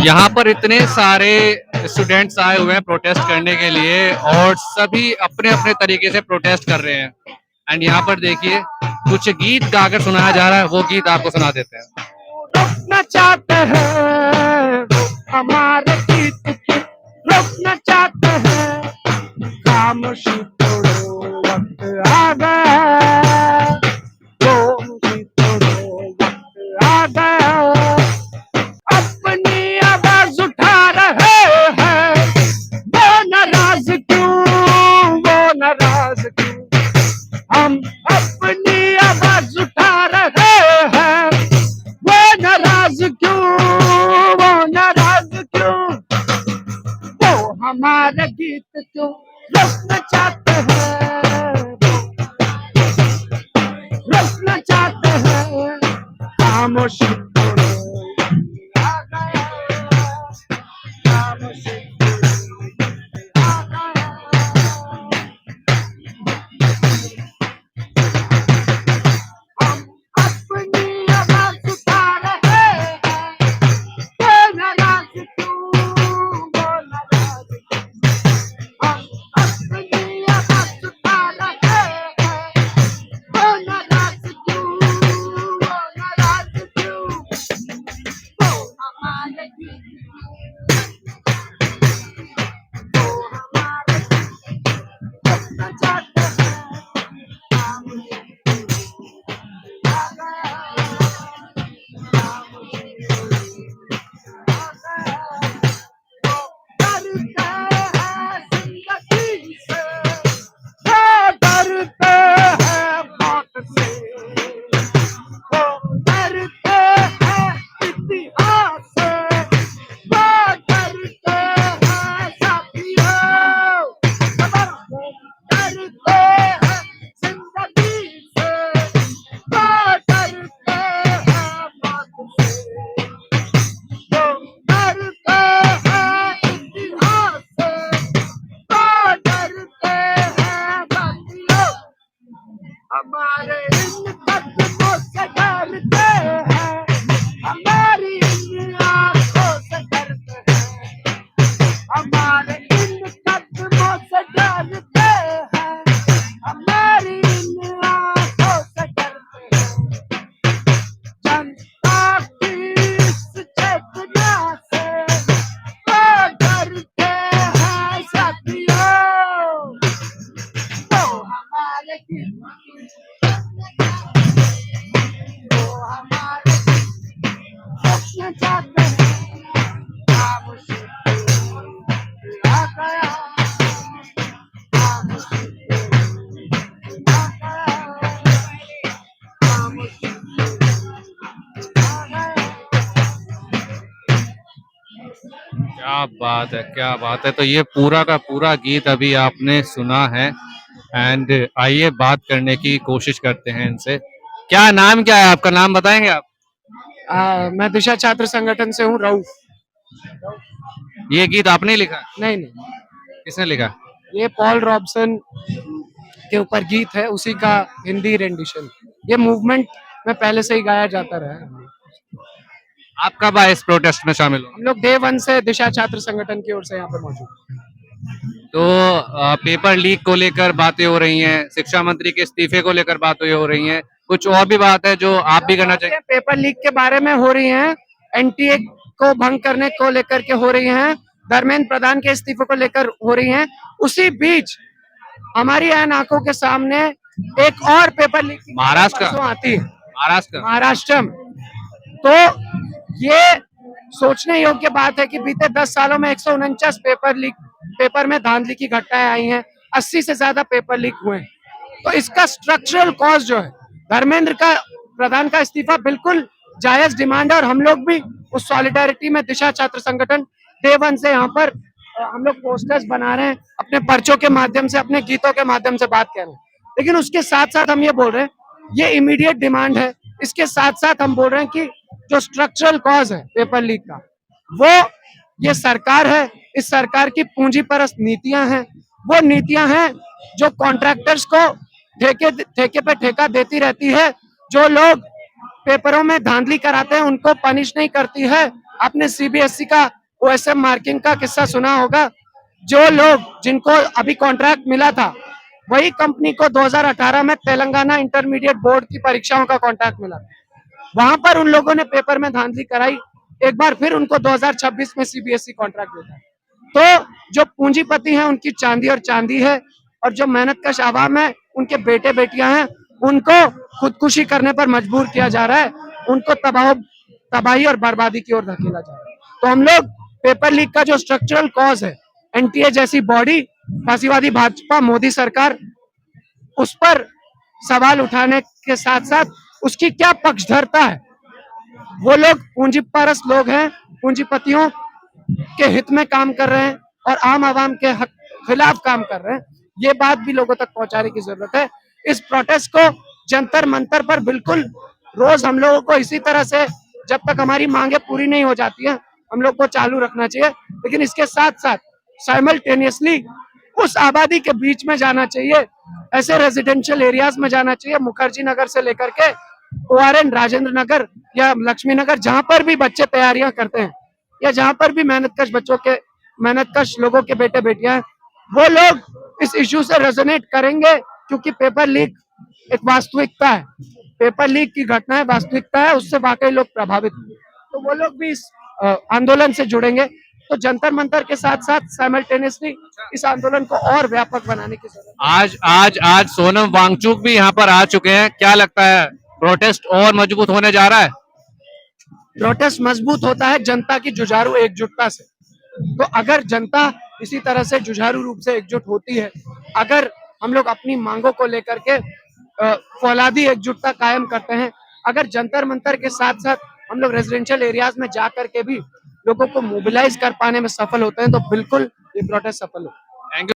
यहाँ पर इतने सारे स्टूडेंट्स आए हुए हैं प्रोटेस्ट करने के लिए और सभी अपने अपने तरीके से प्रोटेस्ट कर रहे हैं। एंड यहाँ पर देखिए कुछ गीत गाकर सुनाया जा रहा है, वो गीत आपको सुना देते हैं। रोकना चाहते हैं हमारे गीत को, रोकना चाहते हैं, खामोशी तोड़ो वक्त आ गया, खामोशी तोड़ो वक्त आ गया, अपनी आवाज उठा रहे हैं, वो नाराज क्यों, वो नाराज क्यों, हम अपनी आवाज उठा रहे हैं, वो नाराज क्यों, वो नाराज क्यों, वो हमारे गीत क्यों रोकना चाहते हैं, रोकना चाहते हैं, खामोशी तोड़ो आ गया, खामोशी तोड़ो आ गया। हम अपनी आवाज उठा रहे हैं, वो नाराज क्यों, वो नाराज क्यों, हम अपनी आवाज उठा रहे हैं, वो नाराज क्यों, वो नाराज क्यों, वो हमारे गीत, वो हमारे रोकना चाहते हैं, खामोशी आ गया, खामोशी आ गया, वो डरते हैं जिंदगी से, वो डरते हैं मौत से, वो डरते हैं इतिहास से, वो डरते हैं साथियों, वो डरते हैं जिंदगी से, वो डरते हैं मौत से, वो डरते हैं इतिहास से, वो डरते हैं साथियों, हमारे इन कदमों से डरते हैं, हमारी इन आंखों से डरते हैं, हमारे इन कदमों से डरते हैं, हमारी इन आंखों से डरते हैं, जनता की इस चेतना से वो डरते हैं साथियों, वो हमारे गीत, वो हमारे रोकना चाहते हैं, खामोशी आ गया, खामोशी आ गया, खामोशी आ गया। क्या बात है, क्या बात है। तो ये पूरा का पूरा गीत अभी आपने सुना है एंड आइए बात करने की कोशिश करते हैं इनसे। क्या नाम क्या है आपका, नाम बताएंगे आप? मैं दिशा छात्र संगठन से हूँ, रऊफ। ये गीत आपने ही लिखा? नहीं नहीं, किसने लिखा? ये पॉल रॉबसन के ऊपर गीत है, उसी का हिंदी रेंडिशन। ये मूवमेंट में पहले से ही गाया जाता रहा है। आप कब आए इस प्रोटेस्ट में शामिल हो? हम लोग डे 1 से दिशा छात्र संगठन की ओर से यहाँ पर मौजूद हैं। तो पेपर लीक को लेकर बातें हो रही हैं, शिक्षा मंत्री के इस्तीफे को लेकर बातें हो रही हैं, कुछ और भी बात है जो आप भी करना चाहिए? पेपर लीक के बारे में हो रही हैं, एनटीए को भंग करने को लेकर के हो रही हैं, धर्मेंद्र प्रधान के इस्तीफे को लेकर हो रही हैं। उसी बीच हमारी आंखों के सामने एक और पेपर लीक महाराष्ट्र का? आती है, महाराष्ट्र का? महाराष्ट्र में। तो ये सोचने योग्य बात है कि बीते 10 सालों में 149 पेपर में धांधली की घटनाएं आई हैं, 80 से ज्यादा पेपर लीक हुए हैं। तो इसका स्ट्रक्चरल कॉज जो है, धर्मेंद्र का प्रधान का इस्तीफा बिल्कुल जायज डिमांड है और हम लोग भी उस सॉलिडारिटी में दिशा छात्र संगठन डे 1 से यहाँ पर हम लोग पोस्टर्स बना रहे हैं, अपने पर्चों के माध्यम से, अपने गीतों के माध्यम से बात कर रहे हैं। लेकिन उसके साथ साथ हम ये बोल रहे हैं, ये इमीडिएट डिमांड है। इसके साथ साथ हम बोल रहे हैं कि जो स्ट्रक्चरल कॉज है पेपर लीक का, वो ये सरकार है। इस सरकार की पूंजीपरस्त नीतियां हैं, वो नीतियां हैं जो कॉन्ट्रैक्टर्स को ठेके पे ठेका देती रहती है। जो लोग पेपरों में धांधली कराते हैं उनको पनिश नहीं करती है, आपने सीबीएसई का ओएसएम मार्किंग का किस्सा सुना होगा। जो लोग जिनको अभी कॉन्ट्रैक्ट मिला था, वही कंपनी को 2018 में तेलंगाना इंटरमीडिएट बोर्ड की परीक्षाओं का कॉन्ट्रैक्ट मिला। वहां पर उन लोगों ने पेपर में धांधली कराई, एक बार फिर उनको 2026 में सीबीएसई कॉन्ट्रैक्ट देता है। तो जो पूंजीपति हैं उनकी चांदी और चांदी है, और जो मेहनतकश आवाम है उनके बेटे बेटियां हैं, उनको खुदकुशी करने पर मजबूर किया जा रहा है, उनको तबाही और बर्बादी की ओर धकेला जा रहा है। तो हम लोग पेपर लीक का जो स्ट्रक्चरल कॉज है, एनटीए जैसी बॉडी, फासीवादी भाजपा मोदी सरकार, उस पर सवाल उठाने के साथ साथ उसकी क्या पक्षधरता है। वो लोग पूंजीपरस्त लोग हैं, पूंजीपतियों के हित में काम कर रहे हैं और आम आवाम के खिलाफ काम कर रहे हैं। ये बात भी लोगों तक पहुंचाने की जरूरत है। इस प्रोटेस्ट को जंतर मंतर पर बिल्कुल रोज हम लोगों को इसी तरह से, जब तक हमारी मांगे पूरी नहीं हो जाती है, हम लोग को चालू रखना चाहिए। लेकिन इसके साथ साथ साइमल्टेनियसली उस आबादी के बीच में जाना चाहिए, ऐसे रेजिडेंशियल एरियाज में जाना चाहिए, मुखर्जी नगर से लेकर के ओआरएन, राजेंद्र नगर या लक्ष्मी नगर, जहां पर भी बच्चे तैयारियां करते हैं या जहां पर भी मेहनतकश लोगों के बेटे बेटियां हैं, वो लोग इस इश्यू से रेजोनेट करेंगे, क्योंकि पेपर लीक एक वास्तविकता है, पेपर लीक की घटनाएं वास्तविकता है, उससे वाकई लोग प्रभावित होंगे। तो वो लोग भी इस आंदोलन से जुड़ेंगे। तो जंतर मंतर के साथ साथ साइमल्टेनियसली इस आंदोलन को और व्यापक बनाने की जरूरत है। आज सोनम वांगचुक भी यहाँ पर आ चुके हैं, क्या लगता है प्रोटेस्ट और मजबूत होने जा रहा है? प्रोटेस्ट मजबूत होता है जनता की जुझारू एकजुटता से। तो अगर जनता इसी तरह से जुझारू रूप से एकजुट होती है, अगर हम लोग अपनी मांगों को लेकर के फौलादी एकजुटता कायम करते हैं, अगर जंतर मंतर के साथ साथ हम लोग रेजिडेंशियल एरियाज में जा करके भी लोगों को मोबिलाइज कर पाने में सफल होते हैं, तो बिल्कुल ये प्रोटेस्ट सफल हो।